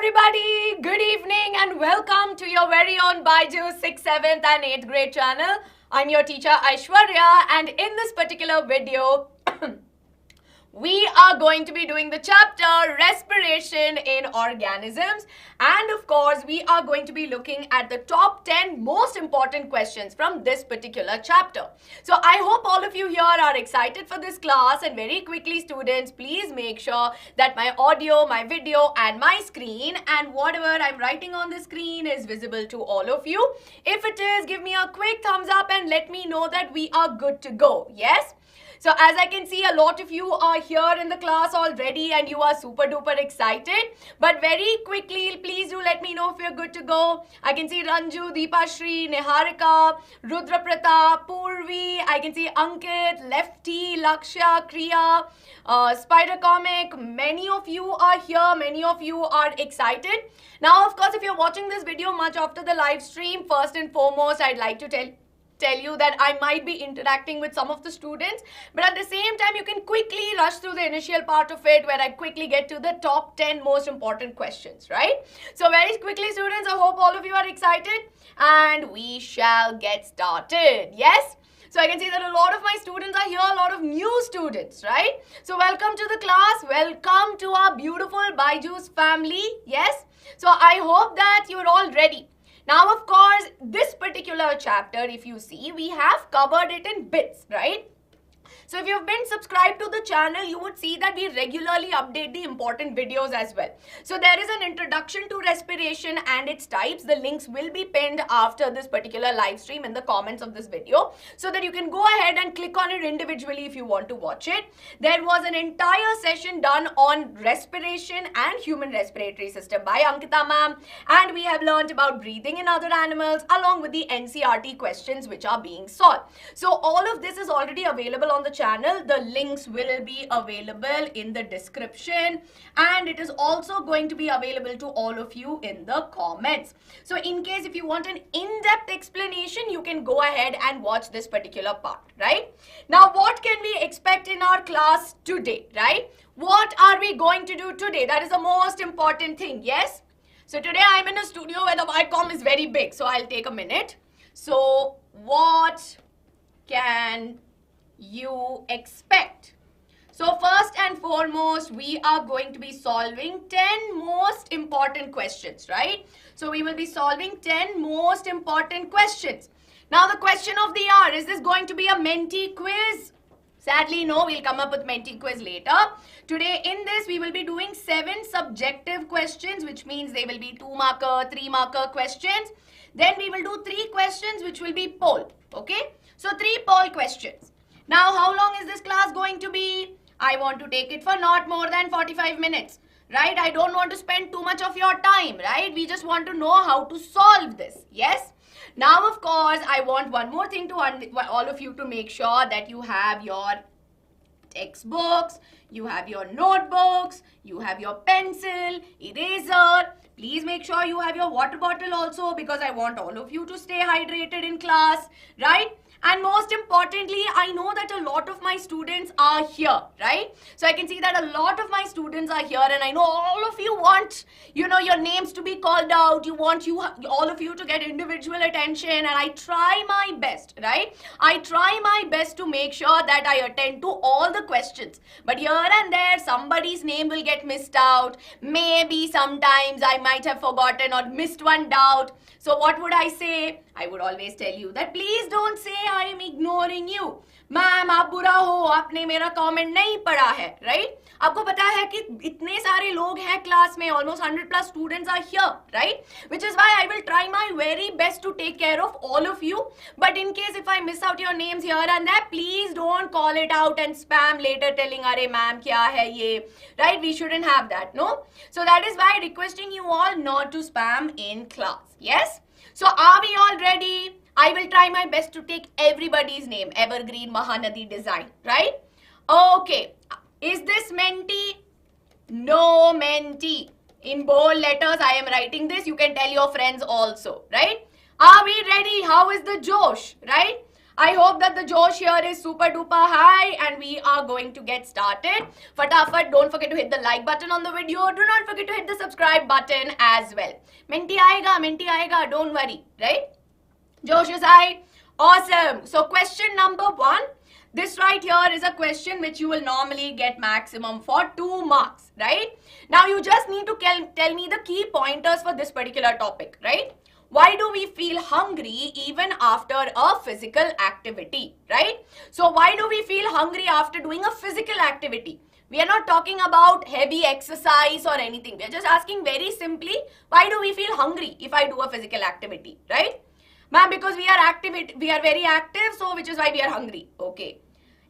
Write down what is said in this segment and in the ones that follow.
everybody, good evening and welcome to your very own BYJU'S 6th, 7th and 8th grade channel. I'm your teacher Aishwarya, and in this particular video, we are going to be doing the chapter Respiration in Organisms, and of course we are going to be looking at the top 10 most important questions from this particular chapter. So I hope all of you here are excited for this class, and very quickly students, please make sure that my audio, my video and my screen and whatever I'm writing on the screen is visible to all of you. If it is, give me a quick thumbs up and let me know that we are good to go. Yes? So as I can see, a lot of you are here in the class already and you are super duper excited. But very quickly, please do let me know if you're good to go. I can see Ranju, Deepashri, Niharika, Rudra Pratap, Purvi. I can see Ankit, Lefty, Lakshya, Kriya, Spider Comic. Many of you are here. Many of you are excited. Now, of course, if you're watching this video much after the live stream, first and foremost, I'd like to tell you that I might be interacting with some of the students, but at the same time you can quickly rush through the initial part of it where I quickly get to the top 10 most important questions, right? So very quickly students, I hope all of you are excited and we shall get started. Yes? So I can see that a lot of my students are here, a lot of new students, right? So welcome to the class, welcome to our beautiful BYJU'S family. Yes? So I hope that you're all ready. Now, of course, this particular chapter, if you see, we have covered it in bits, right? So if you've been subscribed to the channel, you would see that we regularly update the important videos as well. So there is an introduction to respiration and its types. The links will be pinned after this particular live stream in the comments of this video, so that you can go ahead and click on it individually if you want to watch it. There was an entire session done on respiration and human respiratory system by Ankita ma'am, and we have learned about breathing in other animals along with the NCERT questions which are being solved. So all of this is already available on the channel. The links will be available in the description, and it is also going to be available to all of you in the comments. So in case if you want an in-depth explanation, you can go ahead and watch this particular part, right? Now, what can we expect in our class today, right? What are we going to do today? That is the most important thing, yes? So today I'm in a studio where the Vicom is very big, so I'll take a minute. So what can you expect? So first and foremost, we are going to be solving 10 most important questions, right? So we will be solving 10 most important questions. Now the question of the hour, is this going to be a Menti quiz? Sadly, no, we'll come up with Menti quiz later. Today in this, we will be doing 7 subjective questions, which means they will be 2-marker, 3-marker questions. Then we will do 3 questions, which will be poll, okay? So 3 poll questions. Now, how long is this class going to be? I want to take it for not more than 45 minutes, right? I don't want to spend too much of your time, right? We just want to know how to solve this, yes? Now, of course, I want one more thing to all of you to make sure that you have your textbooks, you have your notebooks, you have your pencil, eraser. Please make sure you have your water bottle also, because I want all of you to stay hydrated in class, right? And most importantly, I know that a lot of my students are here, right? So I can see that a lot of my students are here, and I know all of you want, you know, your names to be called out. You want all of you to get individual attention, and I try my best, right? I try my best to make sure that I attend to all the questions. But here and there, somebody's name will get missed out. Maybe sometimes I might have forgotten or missed one doubt. So what would I say? I would always tell you that please don't say I am ignoring you. Ma'am आप बुरा हो, आपने मेरा comment नहीं पढ़ा है, right? आपको पता है कि इतने सारे लोग हैं क्लास में, almost 100+ students are here, right? Which is why I will try my very best to take care of all of you. But in case if I miss out your names here and there, please don't call it out and spam later telling, "Arey ma'am, kya hai ye?" Right? We shouldn't have that, no? So that is why requesting you all not to spam in class. Yes? So are we all ready? I will try my best to take everybody's name. Evergreen Mahanadi Design, right? Okay. Is this Menti? No Menti. In bold letters, I am writing this. You can tell your friends also, right? Are we ready? How is the Josh, right? I hope that the Josh here is super duper high and we are going to get started. Fatafat, don't forget to hit the like button on the video. Do not forget to hit the subscribe button as well. Minty aayega, don't worry, right? Josh is high. Awesome. So question number 1. This right here is a question which you will normally get maximum for 2 marks, right? Now you just need to tell me the key pointers for this particular topic, right? Why do we feel hungry even after a physical activity, right? So why do we feel hungry after doing a physical activity? We are not talking about heavy exercise or anything. We are just asking very simply, why do we feel hungry if I do a physical activity, right? Ma'am, because we are very active, so which is why we are hungry. Okay.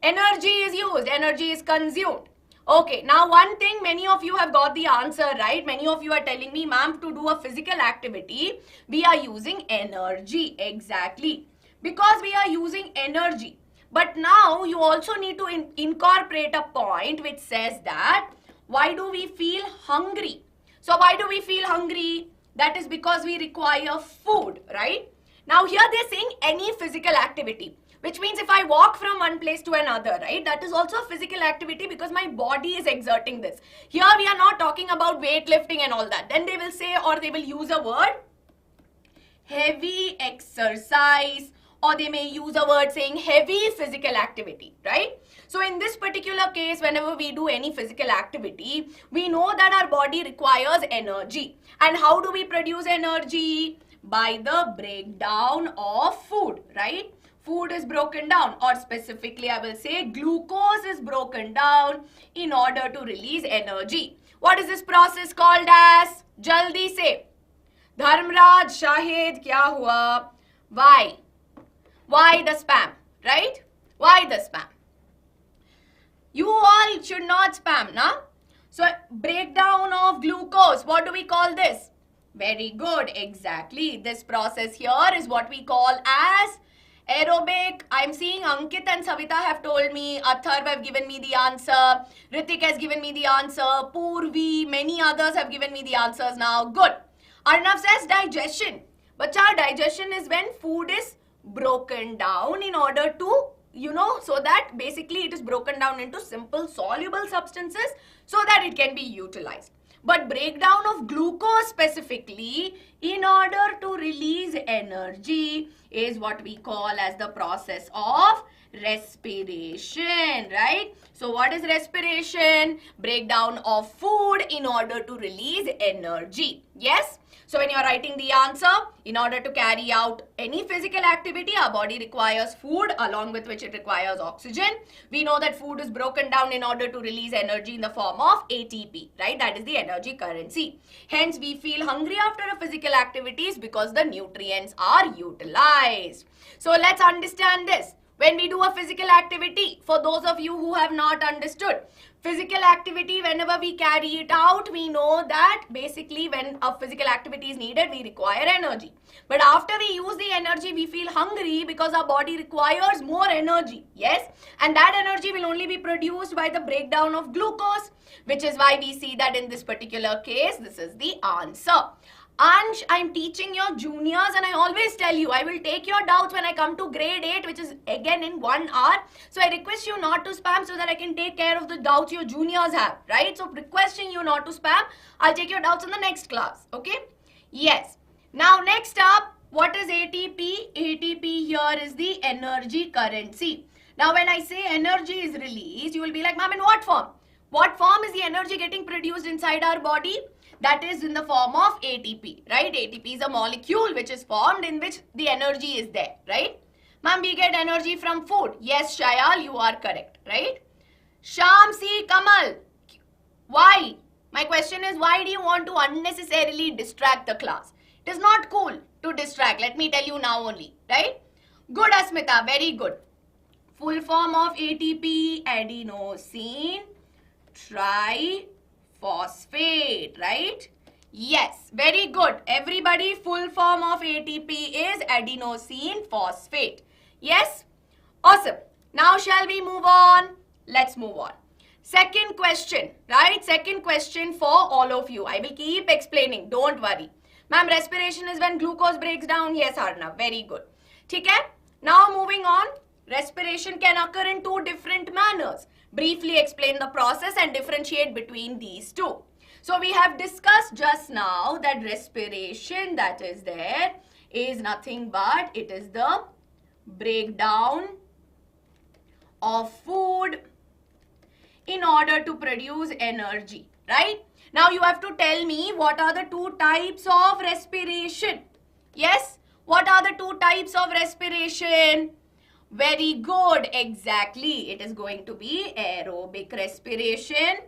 Energy is used, energy is consumed. Okay, now one thing, many of you have got the answer right. Many of you are telling me, ma'am, to do a physical activity, we are using energy. Exactly. Because we are using energy. But now you also need to incorporate a point which says that, why do we feel hungry? So why do we feel hungry? That is because we require food, right? Now here they are saying any physical activity. Which means if I walk from one place to another, right, that is also a physical activity because my body is exerting this. Here we are not talking about weightlifting and all that. Then they will say, or they will use a word, heavy exercise, or they may use a word saying heavy physical activity, right? So in this particular case, whenever we do any physical activity, we know that our body requires energy. And how do we produce energy? By the breakdown of food, right? Food is broken down, or specifically I will say glucose is broken down in order to release energy. What is this process called as? Jaldi se. Dharmraj, Shahid, kya hua? Why? Why the spam, right? Why the spam? You all should not spam, na? So breakdown of glucose, what do we call this? Very good, exactly. This process here is what we call as aerobic. I'm seeing Ankit and Savita have told me, Atharv have given me the answer, Ritik has given me the answer, Purvi, many others have given me the answers now. Good. Arnav says digestion. Bacha, digestion is when food is broken down in order to, so that basically it is broken down into simple soluble substances so that it can be utilized. But breakdown of glucose specifically in order to release energy is what we call as the process of respiration, right? So what is respiration? Breakdown of food in order to release energy. Yes? So when you are writing the answer, in order to carry out any physical activity, our body requires food along with which it requires oxygen. We know that food is broken down in order to release energy in the form of ATP, right? That is the energy currency. Hence, we feel hungry after a physical activities because the nutrients are utilized. So let's understand this. When we do a physical activity, for those of you who have not understood, physical activity, whenever we carry it out, we know that basically when a physical activity is needed, we require energy. But after we use the energy, we feel hungry because our body requires more energy. Yes? And that energy will only be produced by the breakdown of glucose, which is why we see that in this particular case, this is the answer. Ansh, I'm teaching your juniors and I always tell you, I will take your doubts when I come to grade 8, which is again in 1 hour. So I request you not to spam so that I can take care of the doubts your juniors have, right? So requesting you not to spam. I'll take your doubts in the next class, okay? Yes. Now next up, what is ATP? ATP here is the energy currency. Now when I say energy is released, you will be like, ma'am, in what form? What form is the energy getting produced inside our body? That is in the form of ATP, right? ATP is a molecule which is formed in which the energy is there, right? Ma'am, we get energy from food. Yes, Shayal, you are correct, right? Shamsi Kamal, why? My question is, why do you want to unnecessarily distract the class? It is not cool to distract. Let me tell you now only, right? Good, Asmita, very good. Full form of ATP, adenosine triphosphate, right? Yes, very good. Everybody, full form of ATP is adenosine phosphate. Yes? Awesome. Now shall we move on? Let's move on. Second question, right? Second question for all of you. I will keep explaining. Don't worry. Ma'am, respiration is when glucose breaks down. Yes, Arnav. Very good. Okay? Now moving on, respiration can occur in two different manners. Briefly explain the process and differentiate between these two. So we have discussed just now that respiration that is there is nothing but it is the breakdown of food in order to produce energy, right? Now you have to tell me what are the two types of respiration. Yes, what are the two types of respiration? Very good, exactly. It is going to be aerobic respiration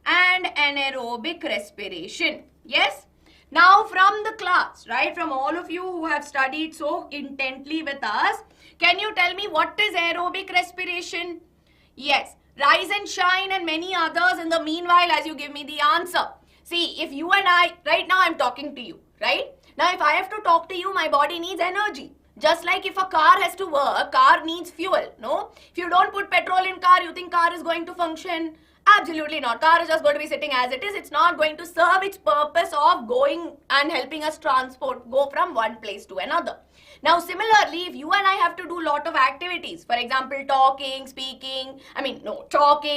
and anaerobic respiration. Yes. Now from the class, right, from all of you who have studied so intently with us, can you tell me what is aerobic respiration? Yes, rise and shine and many others in the meanwhile as you give me the answer. See, if you and I, right now I'm talking to you, right? Now if I have to talk to you, my body needs energy. Just like if a car has to work, car needs fuel, no? If you don't put petrol in car, you think car is going to function? Absolutely not. Car is just going to be sitting as it is. It's not going to serve its purpose of going and helping us go from one place to another. Now, similarly, if you and I have to do a lot of activities, for example, talking,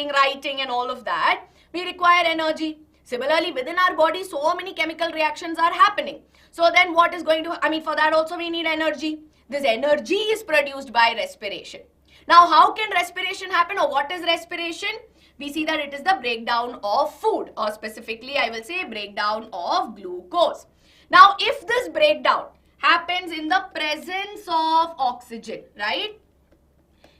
writing and all of that, we require energy. Similarly, within our body, so many chemical reactions are happening. So then what is going to, for that also we need energy. This energy is produced by respiration. Now, how can respiration happen or what is respiration? We see that it is the breakdown of food, or specifically I will say breakdown of glucose. Now, if this breakdown happens in the presence of oxygen, right?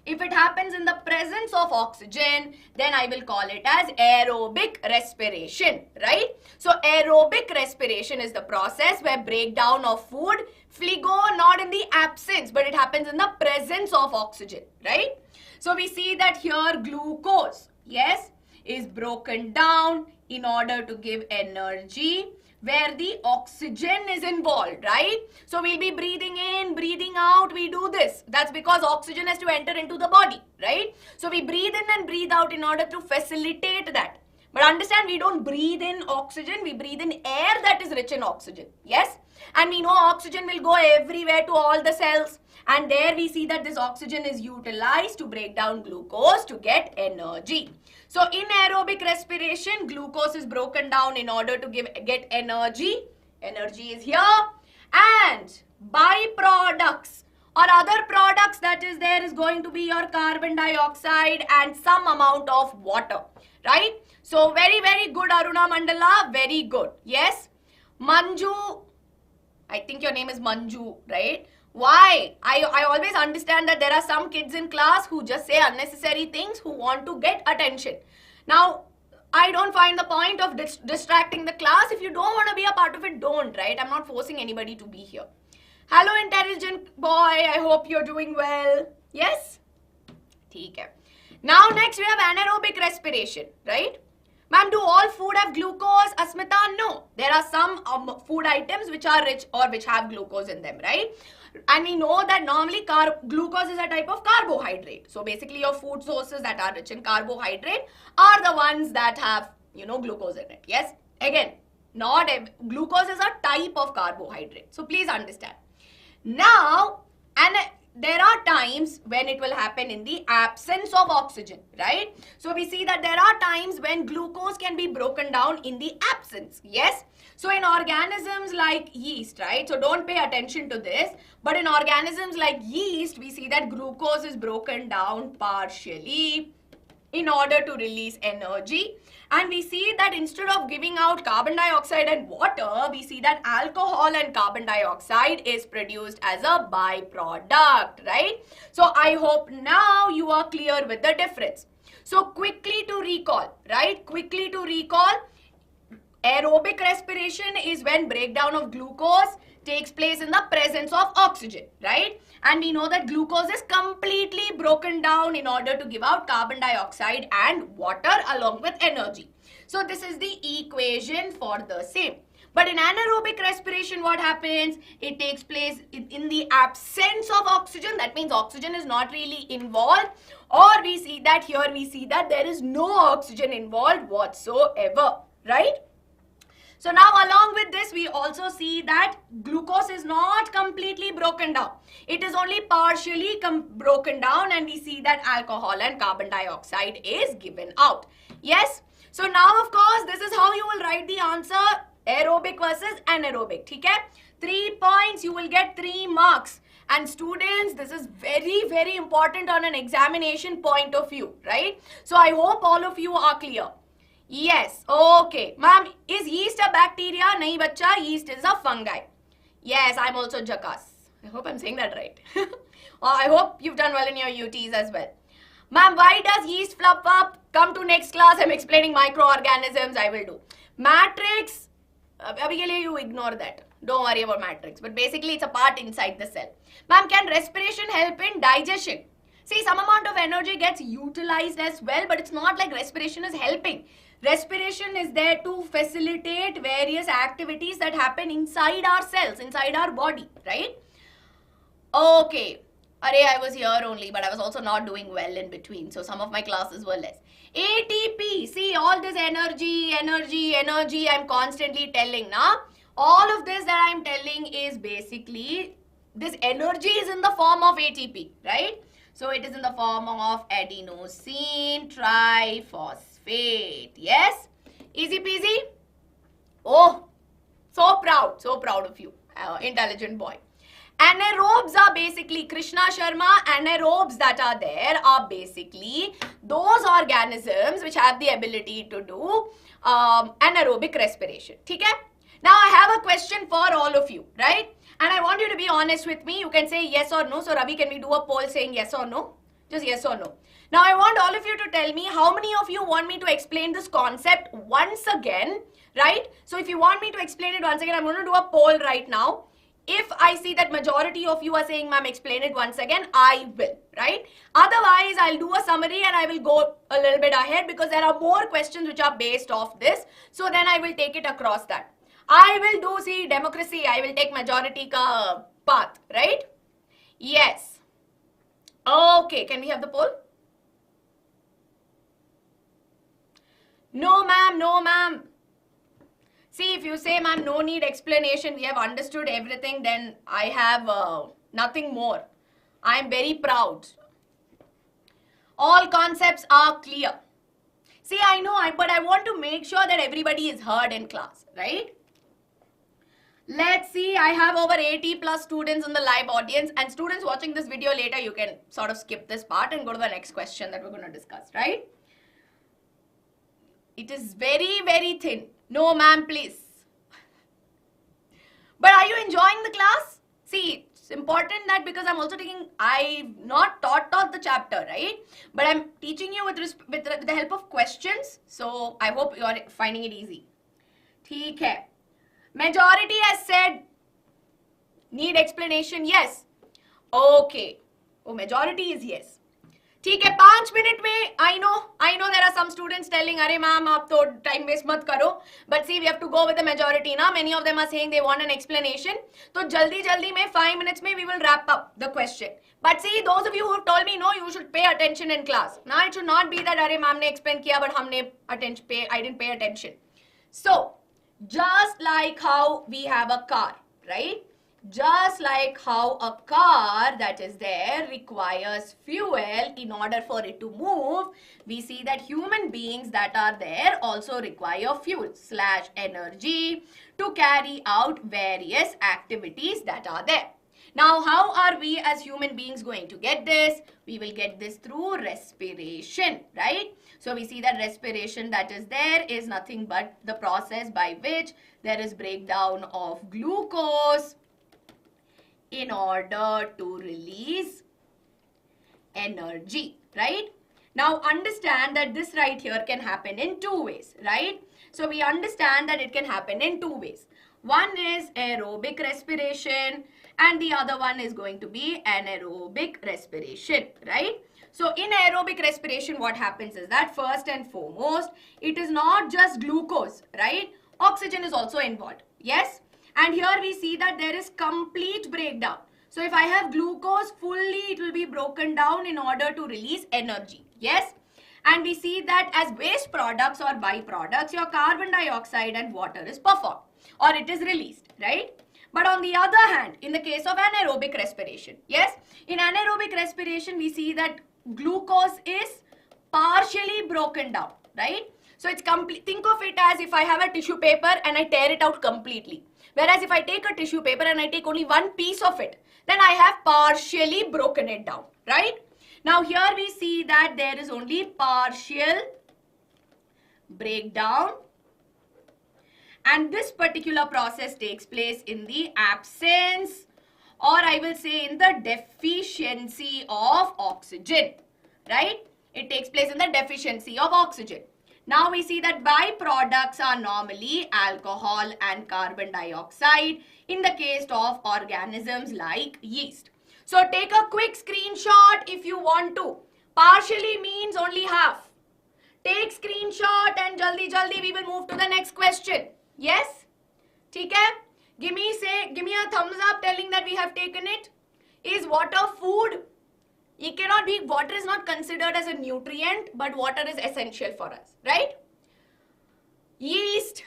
If it happens in the presence of oxygen, then I will call it as aerobic respiration, right? So aerobic respiration is the process where breakdown of food, FLIGO, not in the absence, but it happens in the presence of oxygen, right? So we see that here glucose, yes, is broken down in order to give energy where the oxygen is involved, right? So we'll be breathing in, breathing out, we do this. That's because oxygen has to enter into the body, right? So we breathe in and breathe out in order to facilitate that. But understand, we don't breathe in oxygen, we breathe in air that is rich in oxygen, yes? And we know oxygen will go everywhere to all the cells. And there we see that this oxygen is utilized to break down glucose to get energy. So in aerobic respiration, glucose is broken down in order to get energy. Energy is here. And byproducts or other products that is there is going to be your carbon dioxide and some amount of water, right? So very, very good, Aruna Mandala. Very good. Yes. Manju, I think your name is Manju, right? Why? I always understand that there are some kids in class who just say unnecessary things, who want to get attention. Now, I don't find the point of distracting the class. If you don't want to be a part of it, don't, right? I'm not forcing anybody to be here. Hello, intelligent boy. I hope you're doing well. Yes? ठीक है. Now, next we have anaerobic respiration, right? Ma'am, do all food have glucose? Asmita, no. There are some food items which are rich or which have glucose in them, right? And we know that normally glucose is a type of carbohydrate. So basically your food sources that are rich in carbohydrate are the ones that have, glucose in it. Yes? Again, glucose is a type of carbohydrate. So please understand. Now, there are times when it will happen in the absence of oxygen, right? So we see that there are times when glucose can be broken down in the absence, yes? So in organisms like yeast, right? So don't pay attention to this, but in organisms like yeast, we see that glucose is broken down partially in order to release energy. And we see that instead of giving out carbon dioxide and water, we see that alcohol and carbon dioxide is produced as a byproduct, right? So I hope now you are clear with the difference. So quickly to recall, right? Quickly to recall, aerobic respiration is when breakdown of glucose takes place in the presence of oxygen, right? And we know that glucose is completely broken down in order to give out carbon dioxide and water along with energy. So this is the equation for the same. But in anaerobic respiration, what happens? It takes place in the absence of oxygen. That means oxygen is not really involved. Or we see that here, we see that there is no oxygen involved whatsoever, right? So now along with this, we also see that glucose is not completely broken down. It is only partially broken down, and we see that alcohol and carbon dioxide is given out. Yes? So now of course, this is how you will write the answer, aerobic versus anaerobic. Okay? 3 points, you will get 3 marks. And students, this is very, very important on an examination point of view, right? So I hope all of you are clear. Yes, okay. Ma'am, is yeast a bacteria? Nahi bacha, yeast is a fungi. Yes, I'm also jackass. I hope I'm saying that right. I hope you've done well in your UTs as well. Ma'am, why does yeast fluff up? Come to next class, I'm explaining microorganisms, I will do. Matrix, abhi ke liye you ignore that. Don't worry about matrix. But basically, it's a part inside the cell. Ma'am, can respiration help in digestion? See, some amount of energy gets utilized as well, but it's not like respiration is helping. Respiration is there to facilitate various activities that happen inside our cells, inside our body, right? Okay. I was here only, but I was also not doing well in between. So some of my classes were less. ATP. See, all this energy, I'm constantly telling now. All of this that I'm telling is basically, this energy is in the form of ATP, right? So it is in the form of adenosine triphosphate. Yes? Easy peasy? Oh, so proud of you, intelligent boy. Anaerobes are basically, Krishna Sharma, anaerobes that are there are basically those organisms which have the ability to do anaerobic respiration. Okay? Now I have a question for all of you, right? And I want you to be honest with me. You can say yes or no. So Ravi, can we do a poll saying yes or no? Just yes or no. Now I want all of you to tell me how many of you want me to explain this concept once again, right? So if you want me to explain it once again, I'm going to do a poll right now. If I see that majority of you are saying, ma'am, explain it once again, I will, right? Otherwise, I'll do a summary and I will go a little bit ahead because there are more questions which are based off this. So then I will take it across that. I will do, see, democracy. I will take majority ka path, right? Yes. Okay, can we have the poll? No, ma'am, no, ma'am. See, if you say, ma'am, no need explanation, we have understood everything, then I have nothing more. I am very proud. All concepts are clear. See, I know, but I want to make sure that everybody is heard in class, right? Let's see, I have over 80 plus students in the live audience, and students watching this video later, you can sort of skip this part and go to the next question that we're going to discuss, right? It is very, very thin. No, ma'am, please. But are you enjoying the class? See, it's important that because I'm also taking, I've not taught the chapter, right? But I'm teaching you with the help of questions. So I hope you're finding it easy. ठीक है. Majority has said, need explanation, yes. Okay. Oh, majority is yes. ठीक है, 5 minutes में, I know there are some students telling, अरे ma'am, आप तो time waste मत करो. But see, we have to go with the majority ना. Many of them are saying they want an explanation. तो जल्दी में 5 minutes में we will wrap up the question. But see, those of you who have told me no, you should pay attention in class. Now it should not be that अरे ma'am ने explain किया, but I didn't pay attention. So, just like how we have a car, right? Just like how a car that is there requires fuel in order for it to move, we see that human beings that are there also require fuel / energy to carry out various activities that are there. Now, how are we as human beings going to get this? We will get this through respiration, right? So, we see that respiration that is there is nothing but the process by which there is breakdown of glucose in order to release energy, right? Now understand that this right here can happen in 2 ways, right? So we understand that it can happen in 2 ways. One is aerobic respiration and the other one is going to be anaerobic respiration, right? So in aerobic respiration, what happens is that first and foremost, it is not just glucose, right? Oxygen is also involved, yes? And here we see that there is complete breakdown. So if I have glucose fully, it will be broken down in order to release energy. Yes? and we see that as waste products or byproducts, your carbon dioxide and water is performed or it is released, right? But on the other hand, in the case of anaerobic respiration, yes, in anaerobic respiration, we see that glucose is partially broken down, right? So it's complete. Think of it as if I have a tissue paper and I tear it out completely. Whereas if I take a tissue paper and I take only one piece of it, then I have partially broken it down, right? Now here we see that there is only partial breakdown, and this particular process takes place in the absence, or I will say in the deficiency of oxygen, right? It takes place in the deficiency of oxygen. Now we see that byproducts are normally alcohol and carbon dioxide in the case of organisms like yeast. So take a quick screenshot if you want to. Partially means only half. Take screenshot and jaldi we will move to the next question. Yes? ठीक है? Give me a thumbs up telling that we have taken it. Is water food? It cannot be, water is not considered as a nutrient, but water is essential for us, right? Yeast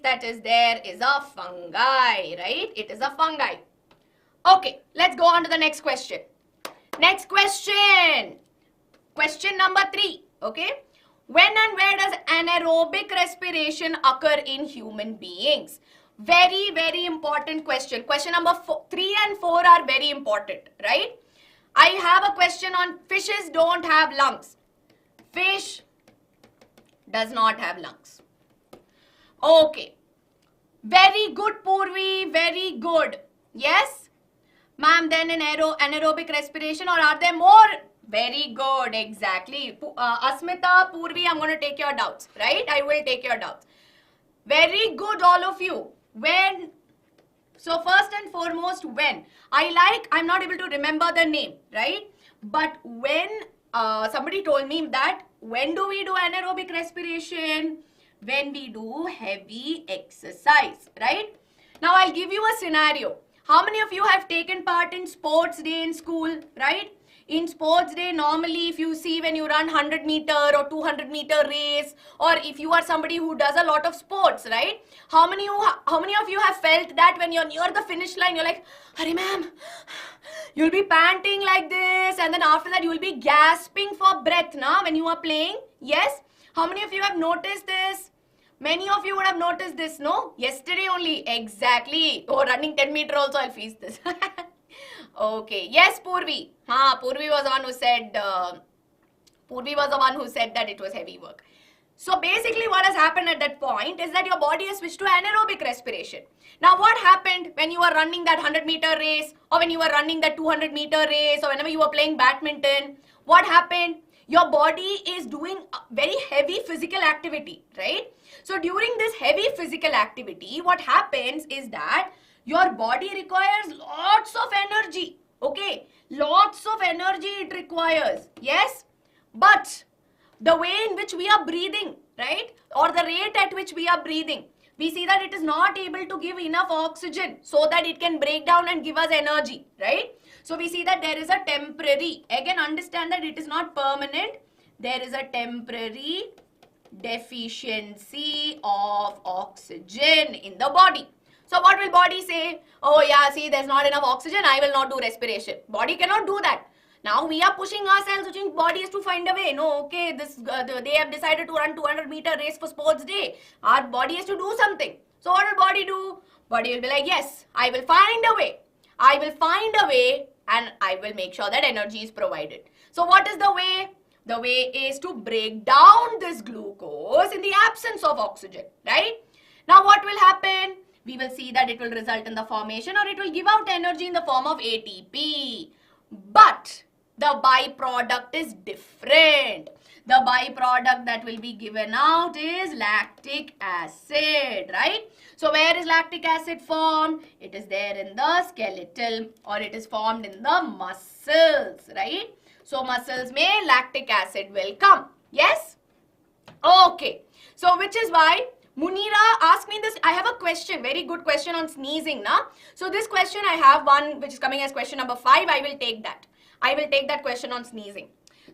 that is there is a fungi, right? It is a fungi. Okay, let's go on to the next question. Next question. Question number 3, okay? When and where does anaerobic respiration occur in human beings? Very, very important question. Question number 3 and 4 are very important, right? I have a question on fishes don't have lungs. Fish does not have lungs. Okay. Very good, Purvi. Very good. Yes? Ma'am, then in anaerobic respiration, or are there more? Very good. Exactly. Asmita, Purvi, I'm going to take your doubts. Right? I will take your doubts. Very good, all of you. When? So first and foremost, when? I'm not able to remember the name, right? But when somebody told me that, when do we do anaerobic respiration? When we do heavy exercise, right? Now I'll give you a scenario. How many of you have taken part in sports day in school, right? In sports day, normally if you see when you run 100 meter or 200 meter race, or if you are somebody who does a lot of sports, right? How many of you have felt that when you're near the finish line, you're like, "Hurry, ma'am." You'll be panting like this, and then after that you will be gasping for breath, na, when you are playing. Yes? How many of you have noticed this? Many of you would have noticed this, no? Yesterday only. Exactly. Oh, running 10 meter also I'll face this. Okay. Yes, Purvi. Purvi was the one who said that it was heavy work. So basically what has happened at that point is that your body has switched to anaerobic respiration. Now what happened when you were running that 100 meter race, or when you were running that 200 meter race, or whenever you were playing badminton? What happened? Your body is doing very heavy physical activity, right? So during this heavy physical activity, what happens is that your body requires lots of energy, okay? Lots of energy it requires, yes? But the way in which we are breathing, right? Or the rate at which we are breathing, we see that it is not able to give enough oxygen so that it can break down and give us energy, right? So we see that there is a temporary, again understand that it is not permanent, there is a temporary deficiency of oxygen in the body. So what will body say? Oh yeah, see, there's not enough oxygen, I will not do respiration. Body cannot do that. Now we are pushing ourselves, which body is to find a way. No, okay, they have decided to run 200 meter race for sports day. Our body has to do something. So what will body do? Body will be like, yes, I will find a way. I will find a way and I will make sure that energy is provided. So what is the way? The way is to break down this glucose in the absence of oxygen, right? Now what will happen? We will see that it will result in the formation, or it will give out energy in the form of ATP. But the byproduct is different. The byproduct that will be given out is lactic acid, right? So where is lactic acid formed? It is there in the skeletal, or it is formed in the muscles, right? So muscles may lactic acid will come. Yes? Okay. So which is why Munira asked me this. I have a question, very good question on sneezing, na? So this question I have one which is coming as question number 5. I will take that. I will take that question on sneezing.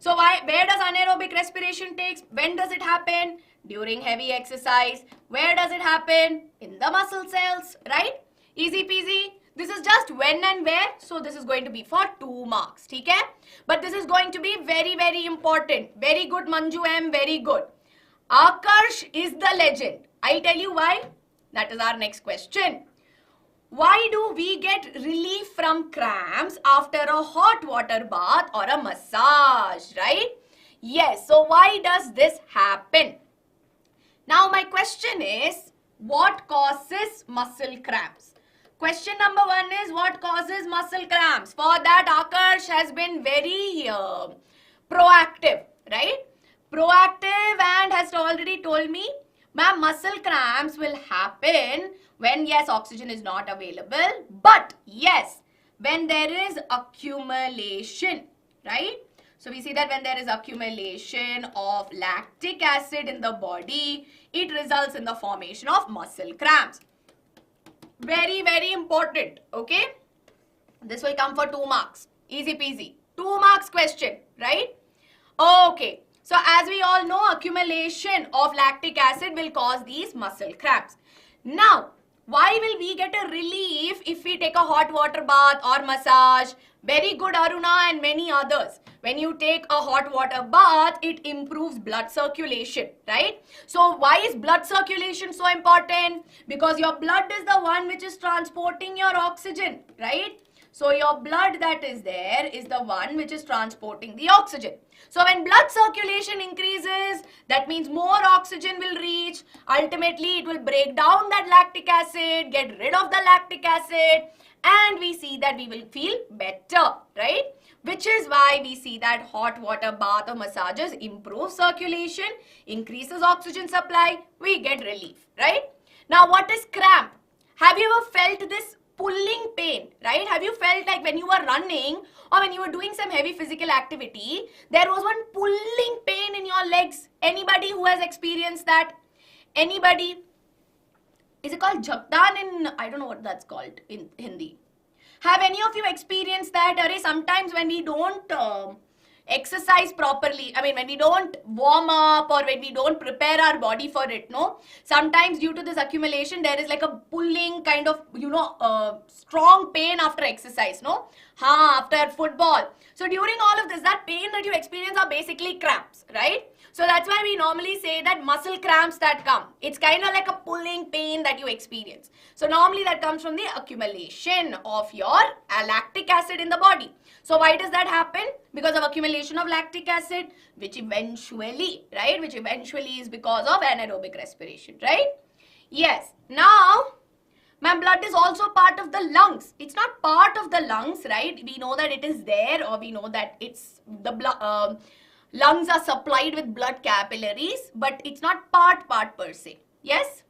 So where does anaerobic respiration takes? When does it happen? During heavy exercise. Where does it happen? In the muscle cells, right? Easy peasy. This is just when and where. So this is going to be for 2 marks. Okay? But this is going to be very, very important. Very good, Manju M. Very good. Akarsh is the legend. I'll tell you why. That is our next question. Why do we get relief from cramps after a hot water bath or a massage, right? Yes, so why does this happen? Now my question is, what causes muscle cramps? Question number 1 is, what causes muscle cramps? For that, Akarsh has been very proactive, right? Proactive and has already told me, ma'am, muscle cramps will happen when, yes, oxygen is not available, but yes, when there is accumulation, right? So we see that when there is accumulation of lactic acid in the body, it results in the formation of muscle cramps. Very, very important, okay? This will come for 2 marks. Easy peasy. 2 marks question, right? Okay. So as we all know, accumulation of lactic acid will cause these muscle cramps. Now, why will we get a relief if we take a hot water bath or massage? Very good, Aruna, and many others. When you take a hot water bath, it improves blood circulation, right? So why is blood circulation so important? Because your blood is the one which is transporting your oxygen, right? So your blood that is there is the one which is transporting the oxygen. So when blood circulation increases, that means more oxygen will reach. Ultimately, it will break down that lactic acid, get rid of the lactic acid, and we see that we will feel better, right? Which is why we see that hot water bath or massages improve circulation, increases oxygen supply, we get relief, right? Now, what is cramp? Have you ever felt this pulling pain, right? Have you felt like when you were running or when you were doing some heavy physical activity, there was one pulling pain in your legs? Anybody who has experienced that? Anybody? Is it called jagdan in, I don't know what that's called in Hindi. Have any of you experienced that? Array, sometimes when we don't exercise properly, I mean when we don't warm up or when we don't prepare our body for it, no? Sometimes due to this accumulation, there is like a pulling kind of, strong pain after exercise, no? After football. So during all of this, that pain that you experience are basically cramps, right? So that's why we normally say that muscle cramps that come. It's kind of like a pulling pain that you experience. So normally that comes from the accumulation of your lactic acid in the body. So why does that happen? Because of accumulation of lactic acid, which eventually, right? Which eventually is because of anaerobic respiration, right? Yes. Now, my blood is also part of the lungs. It's not part of the lungs, right? We know that it is there, or we know that it's the blood. Lungs are supplied with blood capillaries, but it's not part per se. Yes?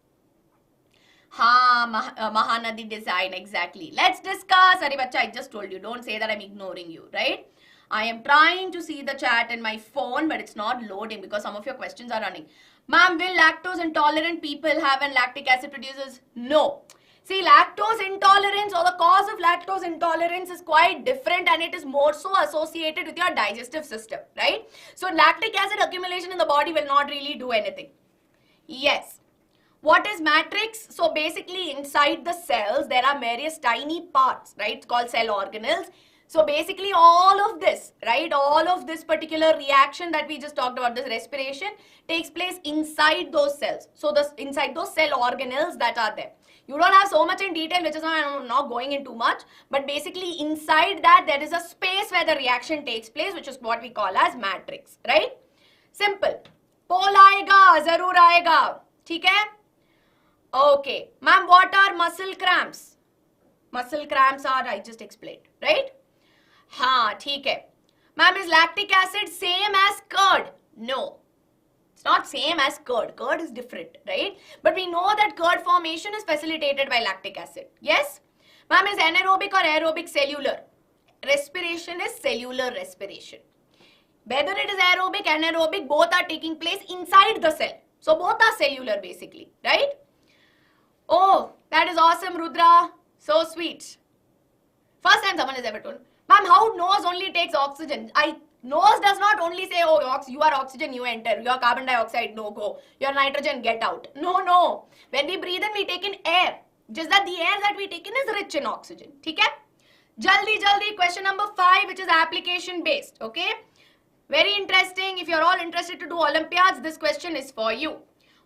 Mahanadi design, exactly. Let's discuss. Arey bacha, I just told you. Don't say that I'm ignoring you, right? I am trying to see the chat in my phone, but it's not loading because some of your questions are running. Ma'am, will lactose intolerant people have an lactic acid producers? No. See, lactose intolerance or the cause of lactose intolerance is quite different, and it is more so associated with your digestive system, right? So lactic acid accumulation in the body will not really do anything. Yes. What is matrix? So basically inside the cells, there are various tiny parts, right? It's called cell organelles. So basically all of this, right? All of this particular reaction that we just talked about, this respiration, takes place inside those cells. So inside those cell organelles that are there. You don't have so much in detail, which is why I'm not going into much. But basically inside that, there is a space where the reaction takes place, which is what we call as matrix, right? Simple. Pole aayega, zarur aayega. ठीक है? Okay. Ma'am, what are muscle cramps? Muscle cramps are, I just explained, right? ठीक है. Ma'am, is lactic acid same as curd? No. It's not same as curd. Curd is different, right? But we know that curd formation is facilitated by lactic acid. Yes? Ma'am, is anaerobic or aerobic cellular? Respiration is cellular respiration. Whether it is aerobic, anaerobic, both are taking place inside the cell. So both are cellular basically, right? Oh, that is awesome, Rudra. So sweet. First time someone has ever told. Ma'am, how nose only takes oxygen? Nose does not only say, oh, you are oxygen, you enter. You are carbon dioxide, no go. You are nitrogen, get out. No, no. When we breathe in, we take in air. Just that the air that we take in is rich in oxygen. Okay? Jaldi, question number 5, which is application based. Okay? Very interesting. If you're all interested to do Olympiads, this question is for you.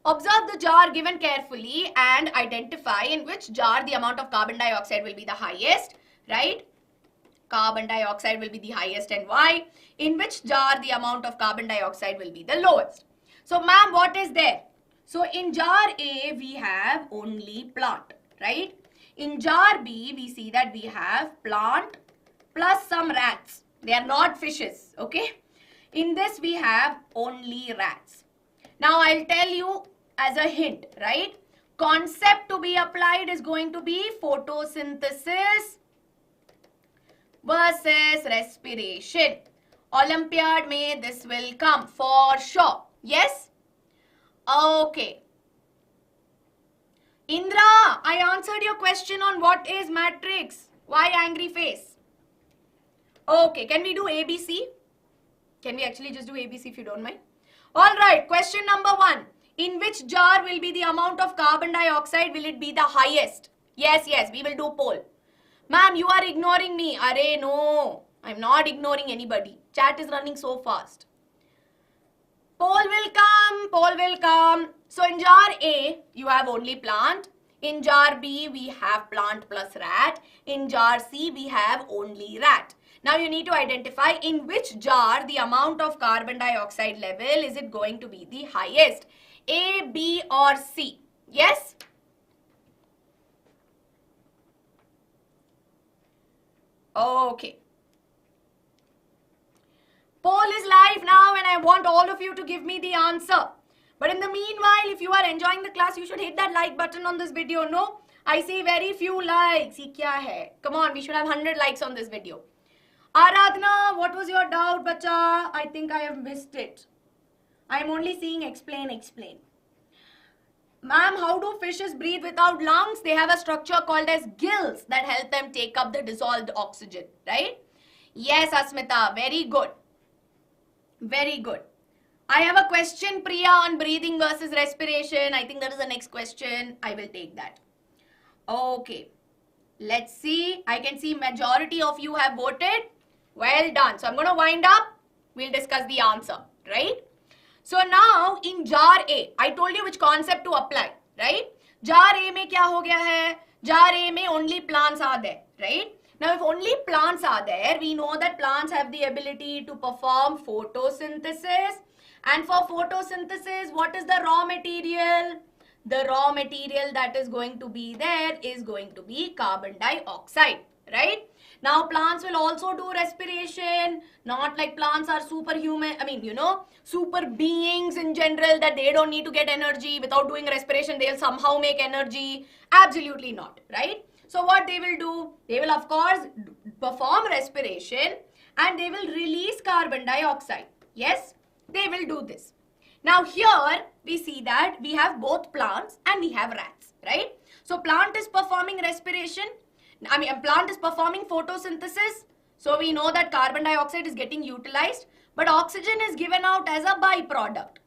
Observe the jar given carefully and identify in which jar the amount of carbon dioxide will be the highest, right? Carbon dioxide will be the highest and why? In which jar the amount of carbon dioxide will be the lowest. So, ma'am, what is there? So, in jar A, we have only plant, right? In jar B, we see that we have plant plus some rats. They are not fishes, okay? In this, we have only rats. Now, I'll tell you as a hint, right? Concept to be applied is going to be photosynthesis versus respiration. Olympiad mein this will come for sure. Yes? Okay. Indra, I answered your question on what is matrix. Why angry face? Okay, can we do ABC? Can we actually just do ABC if you don't mind? Alright, question number 1. In which jar will be the amount of carbon dioxide? Will it be the highest? Yes, we will do poll. Ma'am, you are ignoring me. Arey, no. I'm not ignoring anybody. Chat is running so fast. Poll will come. So in jar A, you have only plant. In jar B, we have plant plus rat. In jar C, we have only rat. Now you need to identify in which jar the amount of carbon dioxide level is it going to be the highest. A, B or C. Yes? Okay. Poll is live now and I want all of you to give me the answer. But in the meanwhile, if you are enjoying the class, you should hit that like button on this video. No? I see very few likes. Ye kya hai? Come on, we should have 100 likes on this video. Aradhana, what was your doubt, bacha? I think I have missed it. I am only seeing explain. Ma'am, how do fishes breathe without lungs? They have a structure called as gills that help them take up the dissolved oxygen, right? Yes, Asmita, very good. Very good. I have a question, Priya, on breathing versus respiration. I think that is the next question. I will take that. Okay. Let's see. I can see majority of you have voted. Well done. So I'm going to wind up. We'll discuss the answer, right? So now in jar A, I told you which concept to apply, right? Jar A mein kya ho gaya hai? Jar A mein only plants are there, right? Now if only plants are there, we know that plants have the ability to perform photosynthesis. And for photosynthesis, what is the raw material? The raw material that is going to be there is going to be carbon dioxide, right? Now plants will also do respiration, not like plants are superhuman, super beings in general that they don't need to get energy. Without doing respiration, they'll somehow make energy. Absolutely not, right? So what they will do? They will of course perform respiration and they will release carbon dioxide. Yes, they will do this. Now here we see that we have both plants and we have rats, right? So plant is performing respiration. Plant is performing photosynthesis. So we know that carbon dioxide is getting utilized, but oxygen is given out as a byproduct.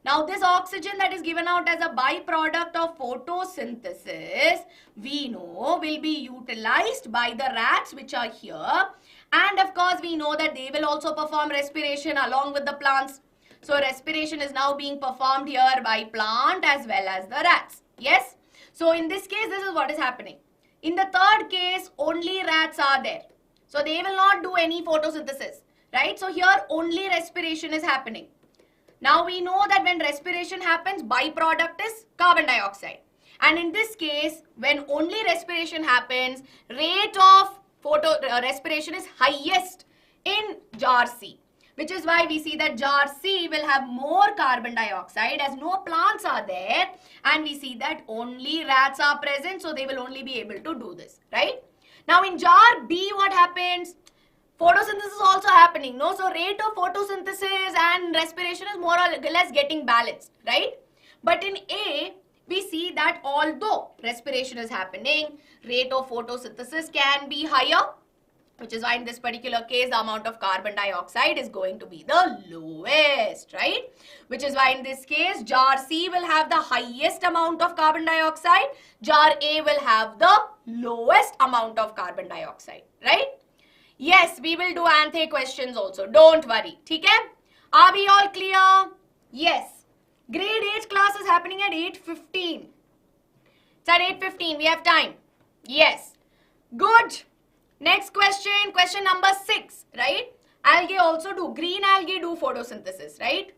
Now this oxygen that is given out as a byproduct of photosynthesis, we know will be utilized by the rats which are here. And of course we know that they will also perform respiration along with the plants. So respiration is now being performed here by plant as well as the rats. Yes? So in this case, this is what is happening. In the third case, only rats are there. So they will not do any photosynthesis, right? So here only respiration is happening. Now we know that when respiration happens, byproduct is carbon dioxide. And in this case, when only respiration happens, rate of respiration is highest in jar C. Which is why we see that jar C will have more carbon dioxide as no plants are there. And we see that only rats are present, so they will only be able to do this, right? Now in jar B, what happens? Photosynthesis is also happening, no? So rate of photosynthesis and respiration is more or less getting balanced, right? But in A, we see that although respiration is happening, rate of photosynthesis can be higher. which is why in this particular case, the amount of carbon dioxide is going to be the lowest, right? Which is why in this case, jar C will have the highest amount of carbon dioxide, jar A will have the lowest amount of carbon dioxide, right? Yes, we will do anthe questions also. Don't worry. Okay? Are we all clear? Yes. Grade 8 class is happening at 8:15. It's at 8:15. We have time. Yes. Good. Next question. Question number 6. Right? Algae also do. Green algae do photosynthesis. Right?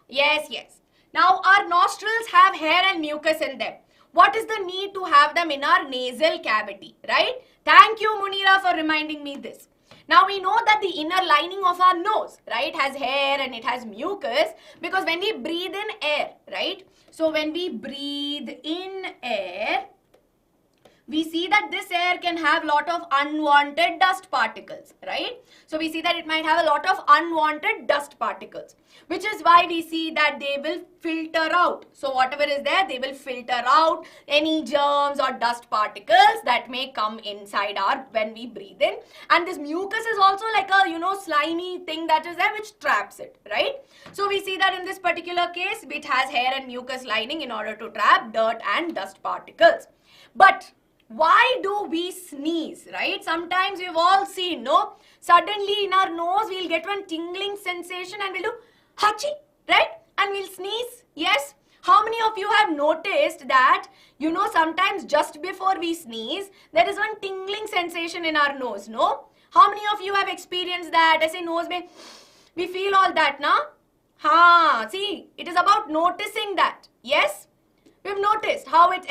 Yes, yes. Now our nostrils have hair and mucus in them. What is the need to have them in our nasal cavity? Right? Thank you, Munira, for reminding me this. Now we know that the inner lining of our nose, right, has hair and it has mucus because when we breathe in air, right, so when we breathe in air, we see that this air can have lot of unwanted dust particles, right? So we see that it might have a lot of unwanted dust particles, which is why we see that they will filter out. So whatever is there, they will filter out any germs or dust particles that may come inside when we breathe in. And this mucus is also like a, slimy thing that is there which traps it, right? So we see that in this particular case, it has hair and mucus lining in order to trap dirt and dust particles. But why do we sneeze, right? Sometimes we've all seen, no? Suddenly in our nose, we'll get one tingling sensation and we'll do hachi, right? And we'll sneeze, yes? How many of you have noticed that, sometimes just before we sneeze, there is one tingling sensation in our nose, no? How many of you have experienced that? I say nose mein, we feel all that, na? Ha, see, it is about noticing that, yes? We've noticed how it's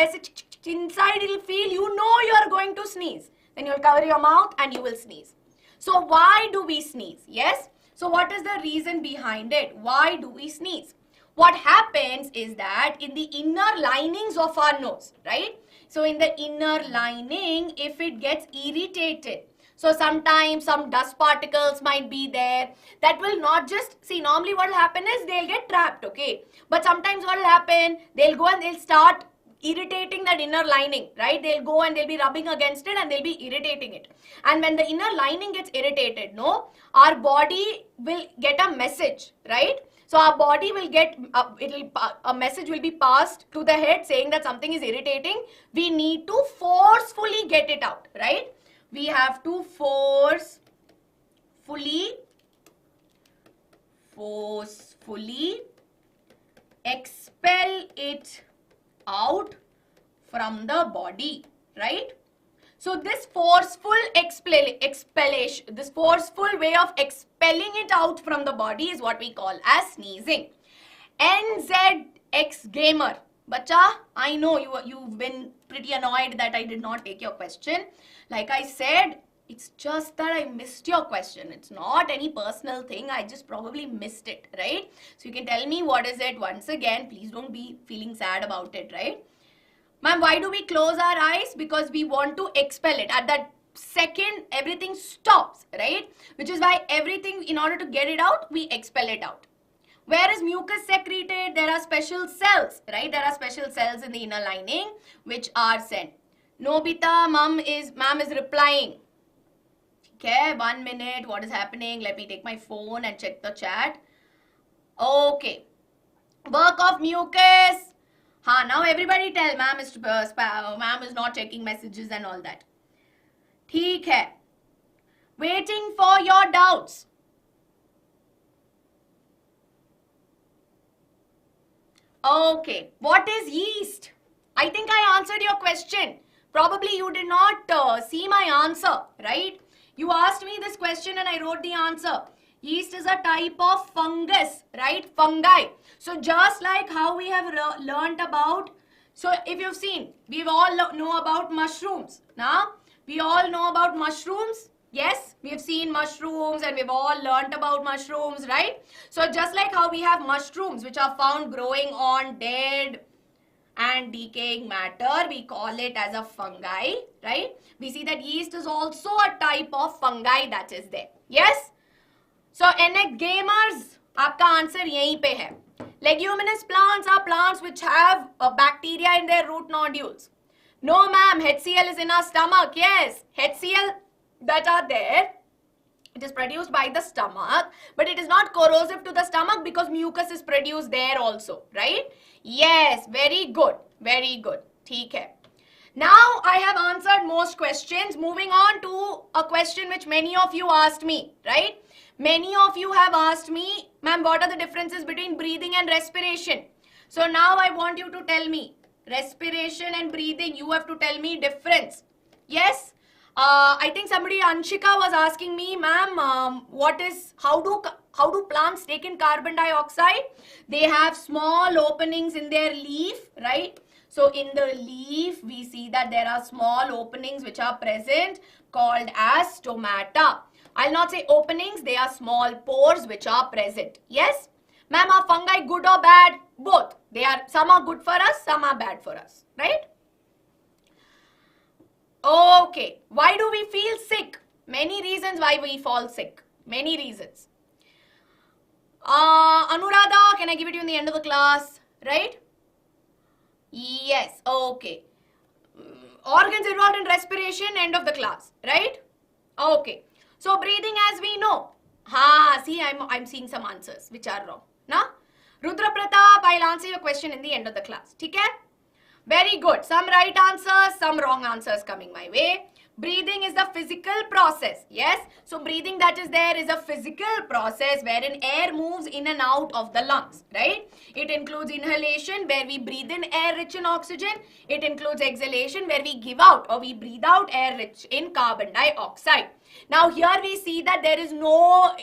inside it'll feel, you are going to sneeze. Then you'll cover your mouth and you will sneeze. So why do we sneeze? Yes? So what is the reason behind it? Why do we sneeze? What happens is that in the inner linings of our nose, right? So in the inner lining, if it gets irritated, so sometimes some dust particles might be there. That will not just, see, normally what will happen is they'll get trapped, okay? But sometimes what will happen, they'll go and they'll start irritating that inner lining, right? They'll go and they'll be rubbing against it and they'll be irritating it. And when the inner lining gets irritated, our body will get a message, right? So our body will get, a message will be passed to the head saying that something is irritating. We need to forcefully get it out, right? We have to forcefully expel it out from the body, right? So this forceful expellation, this forceful way of expelling it out from the body is what we call as sneezing. NZX gamer. Bacha, I know you've been pretty annoyed that I did not take your question. Like I said, it's just that I missed your question. It's not any personal thing. I just probably missed it, right? So you can tell me what is it once again. Please don't be feeling sad about it, right? Ma'am, why do we close our eyes? Because we want to expel it. At that second, everything stops, right? Which is why everything, in order to get it out, we expel it out. Where is mucus secreted? There are special cells, right? There are special cells in the inner lining which are sent. Nobita, ma'am is replying. Okay, 1 minute. What is happening? Let me take my phone and check the chat. Okay. Work of mucus. Now everybody tell ma'am is not checking messages and all that. ठीक है. Waiting for your doubts. Okay. What is yeast? I think I answered your question. Probably you did not see my answer, right? You asked me this question and I wrote the answer. Yeast is a type of fungus, right? Fungi. So just like how we have learnt about, so if you've seen, we all know about mushrooms. Now, we all know about mushrooms. Yes, we have seen mushrooms and we've all learnt about mushrooms, right? So just like how we have mushrooms which are found growing on dead and decaying matter, we call it as a fungi, right? We see that yeast is also a type of fungi that is there. Yes? So, NX gamers, आपका answer यहीं पे है. Leguminous plants are plants which have bacteria in their root nodules. No, ma'am, HCl is in our stomach. Yes, HCl that are there, It is produced by the stomach, but it is not corrosive to the stomach because mucus is produced there also, right? Yes, very good, very good. ठीक है. Now I have answered most questions. Moving on to a question which many of you asked me, right? Many of you have asked me, ma'am, what are the differences between breathing and respiration? So now I want you to tell me, respiration and breathing, you have to tell me difference. Yes? I think somebody, Anshika, was asking me, ma'am, how do plants take in carbon dioxide? They have small openings in their leaf, right? So in the leaf, we see that there are small openings which are present called as stomata. I'll not say openings, they are small pores which are present. Yes? Ma'am, are fungi good or bad? Both. Some are good for us, some are bad for us, right? Okay, why do we feel sick? Many reasons why we fall sick. Many reasons. Anuradha, can I give it to you in the end of the class? Right? Yes, okay. Organs involved in respiration, end of the class. Right? Okay. So breathing, as we know. See, I'm seeing some answers which are wrong. Na? Rudra Pratap, I'll answer your question in the end of the class. Okay? Very good. Some right answers, some wrong answers coming my way. Breathing is the physical process. Yes. So breathing that is there is a physical process wherein air moves in and out of the lungs. Right. It includes inhalation where we breathe in air rich in oxygen. It includes exhalation where we give out or we breathe out air rich in carbon dioxide. Now here we see that there is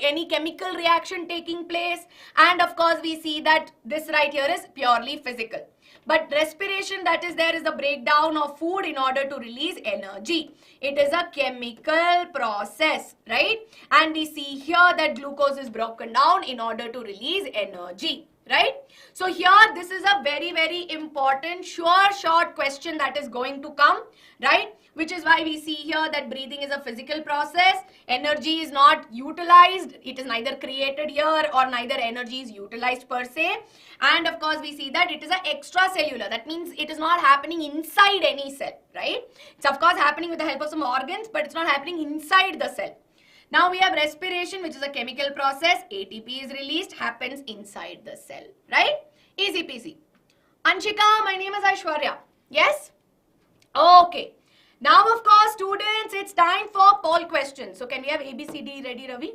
any chemical reaction taking place, and of course we see that this right here is purely physical. But respiration that is there is the breakdown of food in order to release energy. It is a chemical process, right? And we see here that glucose is broken down in order to release energy, right? So here this is a very, very important short question that is going to come, right? Which is why we see here that breathing is a physical process. Energy is not utilized. It is neither created here or neither energy is utilized per se. And of course, we see that it is an extracellular. That means it is not happening inside any cell, right? It's of course happening with the help of some organs, but it's not happening inside the cell. Now we have respiration, which is a chemical process. ATP is released, happens inside the cell, right? Easy peasy. Anshika, my name is Aishwarya. Yes? Okay. Now, of course, students, it's time for poll questions. So, can we have ABCD ready, Ravi?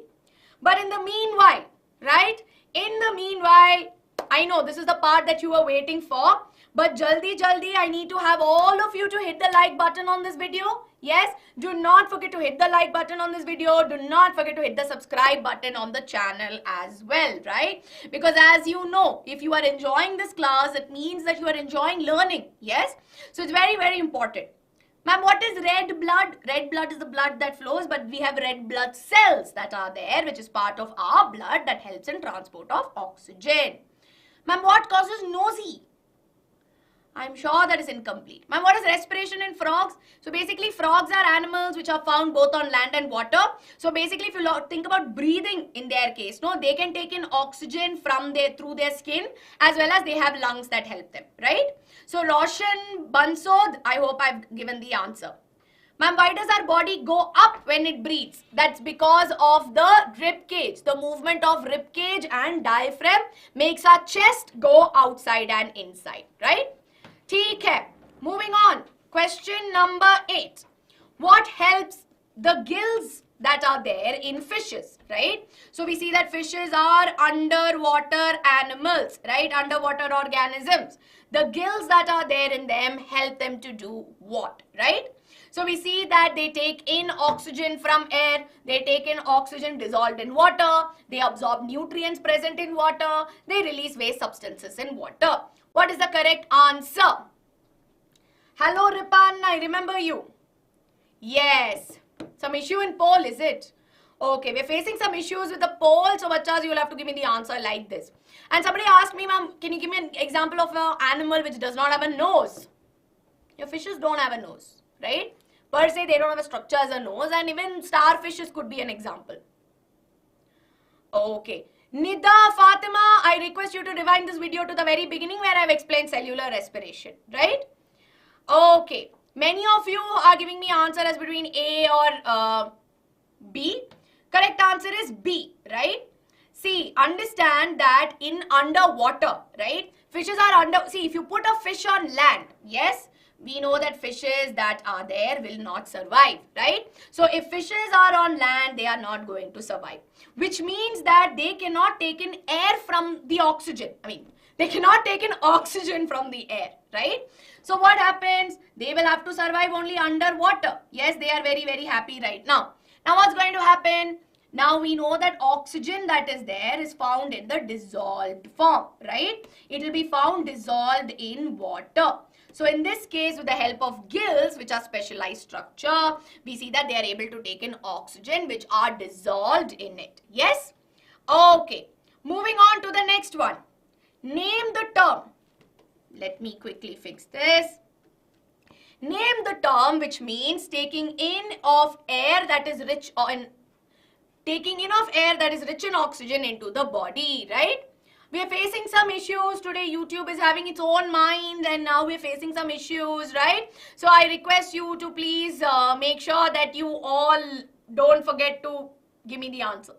But in the meanwhile, right? In the meanwhile, I know this is the part that you were waiting for. But jaldi, I need to have all of you to hit the like button on this video. Yes, do not forget to hit the like button on this video. Do not forget to hit the subscribe button on the channel as well, right? Because as you know, if you are enjoying this class, it means that you are enjoying learning. Yes, so it's very, very important. Ma'am, what is red blood? Red blood is the blood that flows, but we have red blood cells that are there, which is part of our blood that helps in transport of oxygen. Ma'am, what causes nosy? I'm sure that is incomplete. Ma'am, what is respiration in frogs? So basically, frogs are animals which are found both on land and water. So basically, if you think about breathing in their case, no, they can take in oxygen through their skin, as well as they have lungs that help them, right? So Roshan Bansod, I hope I've given the answer. Ma'am, why does our body go up when it breathes? That's because of the rib cage. The movement of rib cage and diaphragm makes our chest go outside and inside, right? ठीक है. Moving on. Question number 8. What helps the gills that are there in fishes, right? So we see that fishes are underwater animals, right? Underwater organisms. The gills that are there in them help them to do what, right? So we see that they take in oxygen from air, they take in oxygen dissolved in water, they absorb nutrients present in water, they release waste substances in water. What is the correct answer? Hello Ripan, I remember you. Yes. Some issue in poll, is it? Okay, we're facing some issues with the poll, so bachas, you will have to give me the answer like this. And somebody asked me, ma'am, can you give me an example of an animal which does not have a nose? Your fishes don't have a nose, right? Per se, they don't have a structure as a nose, and even starfishes could be an example. Okay. Nida Fatima, I request you to rewind this video to the very beginning where I've explained cellular respiration, right? Okay. Many of you are giving me answer as between A or B. Correct answer is B, right? See, understand that in underwater, right? Fishes are under, see, if you put a fish on land, yes, we know that fishes that are there will not survive, right? So if fishes are on land, they are not going to survive, which means that they cannot take in air from the oxygen. I mean, they cannot take in oxygen from the air, right? So what happens? They will have to survive only underwater. Yes, they are very, very happy right now. Now what's going to happen? Now we know that oxygen that is there is found in the dissolved form, right? It will be found dissolved in water. So in this case, with the help of gills, which are specialized structure, we see that they are able to take in oxygen which are dissolved in it. Yes? Okay. Moving on to the next one. Name the term. Let me quickly fix this. Name the term which means taking in of air that is rich in oxygen into the body, right? We are facing some issues today. YouTube is having its own mind and now we are facing some issues, right? So I request you to please make sure that you all don't forget to give me the answer.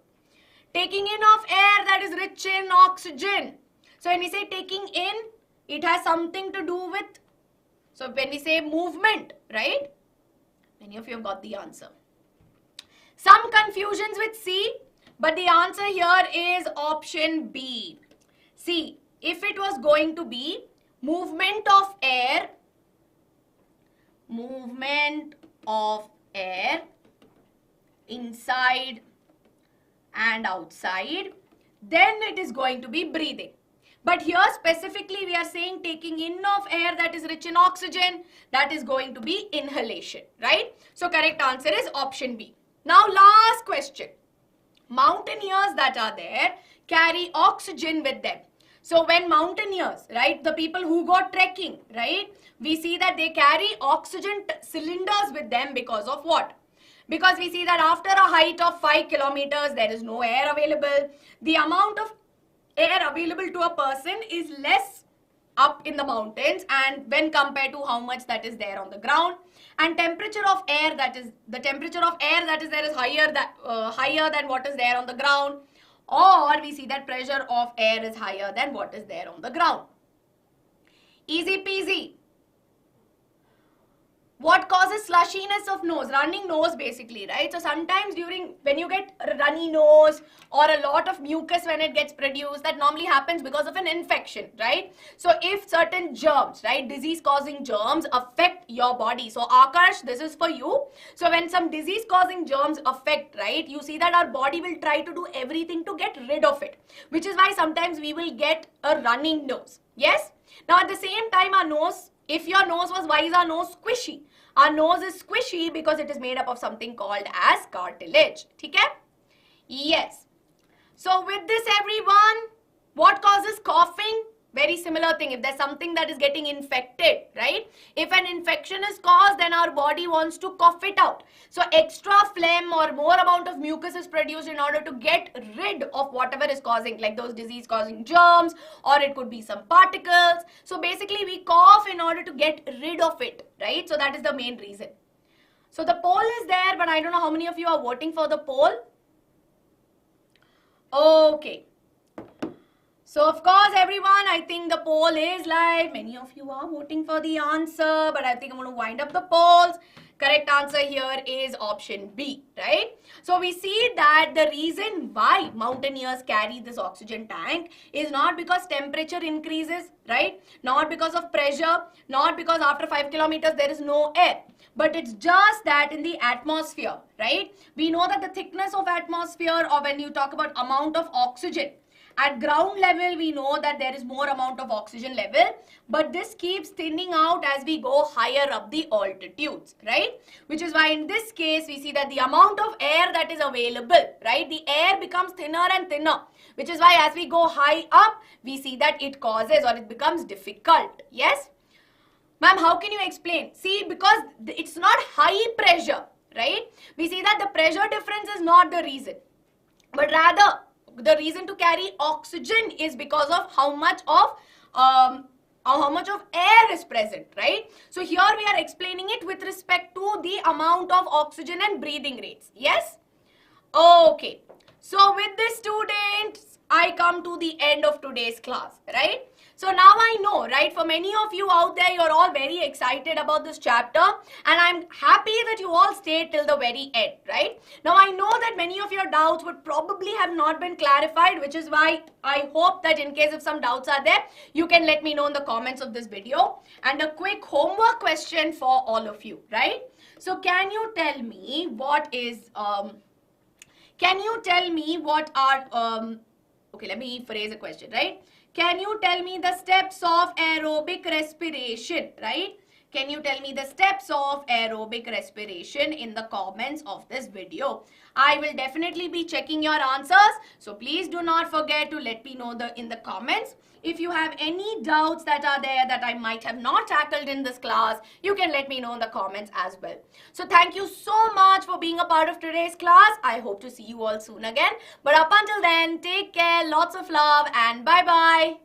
Taking in of air that is rich in oxygen. So when we say taking in, it has something to do with, so when we say movement, right? Many of you have got the answer. Some confusions with C, but the answer here is option B. See, if it was going to be movement of air inside and outside, then it is going to be breathing. But here specifically we are saying taking in of air that is rich in oxygen, that is going to be inhalation, right? So correct answer is option B. Now last question. Mountaineers that are there carry oxygen with them. So when mountaineers, right, the people who go trekking, right, we see that they carry oxygen cylinders with them because of what? Because we see that after a height of 5 kilometers, there is no air available. The amount of air available to a person is less up in the mountains and when compared to how much that is there on the ground. And temperature of air that is there is higher than what is there on the ground, or we see that pressure of air is higher than what is there on the ground. Easy peasy. What causes slushiness of nose? Running nose basically, right? So sometimes when you get a runny nose or a lot of mucus when it gets produced, that normally happens because of an infection, right? So if certain germs, right, disease causing germs affect your body. So Akash, this is for you. So when some disease causing germs affect, right, you see that our body will try to do everything to get rid of it, which is why sometimes we will get a running nose. Yes? Now at the same time, our nose, if your nose was, why is our nose squishy? Our nose is squishy because it is made up of something called as cartilage. Okay? Yes. So with this everyone, what causes coughing? Very similar thing. If there's something that is getting infected, right? If an infection is caused, then our body wants to cough it out. So extra phlegm or more amount of mucus is produced in order to get rid of whatever is causing, like those disease causing germs, or it could be some particles. So basically we cough in order to get rid of it, right? So that is the main reason. So the poll is there, but I don't know how many of you are voting for the poll. Okay. So of course everyone, I think the poll is live. Many of you are voting for the answer, but I think I'm going to wind up the polls. Correct answer here is option B, right? So we see that the reason why mountaineers carry this oxygen tank is not because temperature increases, right? Not because of pressure, not because after 5 kilometers there is no air. But it's just that in the atmosphere, right? We know that the thickness of atmosphere, or when you talk about amount of oxygen, at ground level, we know that there is more amount of oxygen level, but this keeps thinning out as we go higher up the altitudes, right? Which is why in this case, we see that the amount of air that is available, right? The air becomes thinner and thinner, which is why as we go high up, we see that it causes or it becomes difficult. Yes? Ma'am, how can you explain? See, because it's not high pressure, right? We see that the pressure difference is not the reason, but rather the reason to carry oxygen is because of how much of air is present, right? So here we are explaining it with respect to the amount of oxygen and breathing rates. Yes? Okay. So with this, students, I come to the end of today's class, right? So now I know, right, for many of you out there, you're all very excited about this chapter, and I'm happy that you all stayed till the very end, right? Now I know that many of your doubts would probably have not been clarified, which is why I hope that in case if some doubts are there, you can let me know in the comments of this video. And a quick homework question for all of you, right? So can you tell me what is, can you tell me what are, okay, let me phrase a question, right? Can you tell me the steps of aerobic respiration, right? Can you tell me the steps of aerobic respiration in the comments of this video? I will definitely be checking your answers. So please do not forget to let me know in the comments. If you have any doubts that are there that I might have not tackled in this class, you can let me know in the comments as well. So thank you so much for being a part of today's class. I hope to see you all soon again. But up until then, take care, lots of love, and bye-bye.